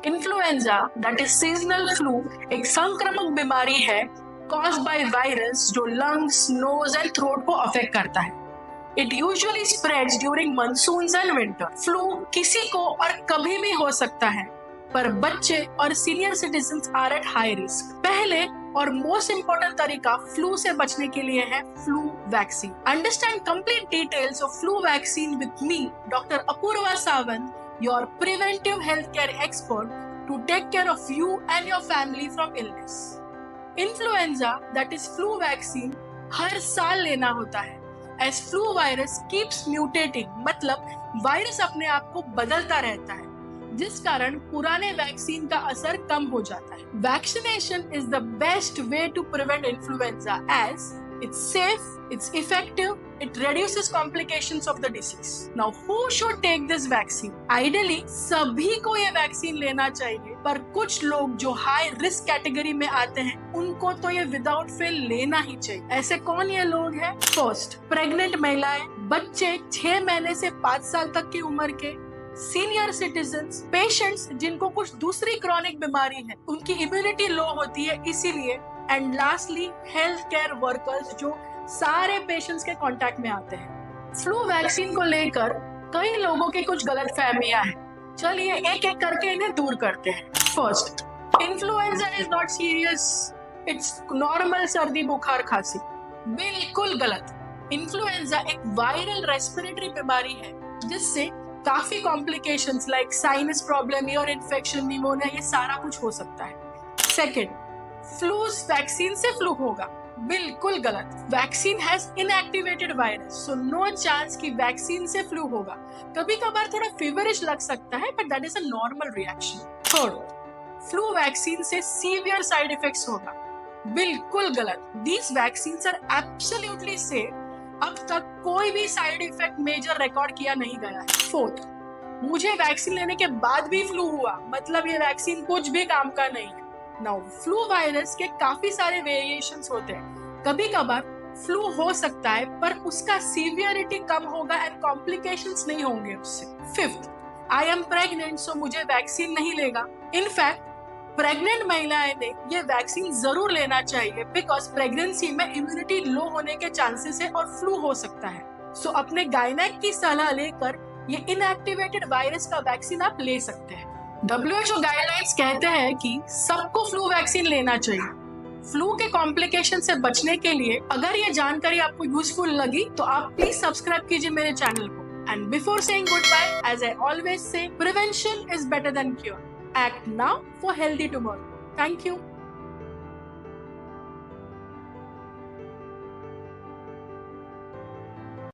Influenza that is seasonal flu एक संक्रामक बीमारी है कॉज्ड बाय वायरस जो लंग्स, नोज एंड थ्रोट को अफेक्ट करता है। It usually spreads during monsoons and winter. Flu किसी को और कभी भी हो सकता है, पर बच्चे और senior citizens are at high risk. पहले और मोस्ट इंपॉर्टेंट तरीका फ्लू से बचने के लिए है flu vaccine. Understand complete details of flu vaccine with me, doctor Apurva Sawant, your preventive healthcare expert to take care of you and your family from illness. Influenza, that is flu vaccine, हर साल लेना होता है as flu virus keeps mutating, मतलब virus अपने आप को बदलता रहता है, जिस कारण पुराने वैक्सीन का असर कम हो जाता है। Vaccination is the best way to prevent influenza as it's safe, it's effective, it reduces complications of the disease. Now, who should take this vaccine? Ideally, सभी को ये वैक्सीन लेना चाहिए, पर कुछ लोग जो हाई रिस्क कैटेगरी में आते हैं, उनको तो ये विदाउट फेल लेना ही चाहिए। ऐसे कौन ये लोग हैं? फर्स्ट, प्रेग्नेंट महिलाएं, बच्चे 6 महीने से 5 साल तक की उम्र के, सीनियर सिटीजन्स, पेशेंट्स जिनको कुछ दूसरी क्रॉनिक बीमारी है, उनकी इम्यूनिटी लो होती है इसीलिए, and lastly health care workers जो सारे पेशेंट्स के कांटेक्ट में आते हैं। फ्लू वैक्सीन को लेकर कई लोगों की कुछ गलतफहमियां हैं। चलिए एक एक करके इन्हें दूर करते हैं। First, influenza is not serious, it's normal सर्दी बुखार खांसी। बिल्कुल गलत। इन्फ्लुएंजा एक वायरल रेस्पिरेटरी बीमारी है जिससे काफी complications like sinus problem, ear infection, pneumonia, ये सारा कुछ हो सकता है। सेकेंड, फ्लू वैक्सीन से फ्लू होगा। बिल्कुल गलत। Vaccine has inactivated virus, so no chance कि वैक्सीन से फ्लू होगा। कभी कभार थोड़ा फीवरिश लग सकता है, but that is a normal reaction. Third, flu vaccine से सीवियर साइड इफेक्ट्स होगा। बिल्कुल गलत। These vaccines are absolutely safe. अब तक कोई भी साइड इफेक्ट मेजर रिकॉर्ड किया नहीं गया है। फोर्थ, मुझे वैक्सीन लेने के बाद भी फ्लू हुआ, मतलब ये वैक्सीन कुछ भी काम का नहीं है। नाउ, फ्लू वायरस के काफी सारे वेरिएशंस होते हैं। कभी कभार फ्लू हो सकता है, पर उसका सीवियरिटी कम होगा एंड कॉम्प्लिकेशंस नहीं होंगे उससे। फिफ्थ, आई एम प्रेग्नेंट, सो मुझे वैक्सीन नहीं लेगा। इनफैक्ट प्रेग्नेंट महिलाएं ने ये वैक्सीन जरूर लेना चाहिए, बिकॉज प्रेगनेंसी में इम्यूनिटी लो होने के चांसेस है और फ्लू हो सकता है। सो अपने गायनेक की सलाह लेकर ये इनएक्टिवेटेड वायरस का वैक्सीन आप ले सकते हैं। WHO गाइडलाइंस कहते हैं कि सबको फ्लू वैक्सीन लेना चाहिए। फ्लू के कॉम्प्लिकेशन से बचने के लिए अगर ये जानकारी आपको यूजफुल लगी तो आप प्लीज सब्सक्राइब कीजिए मेरे चैनल को। And before saying good bye, as I always say, prevention is better than cure. Act now for healthy tomorrow. Thank you.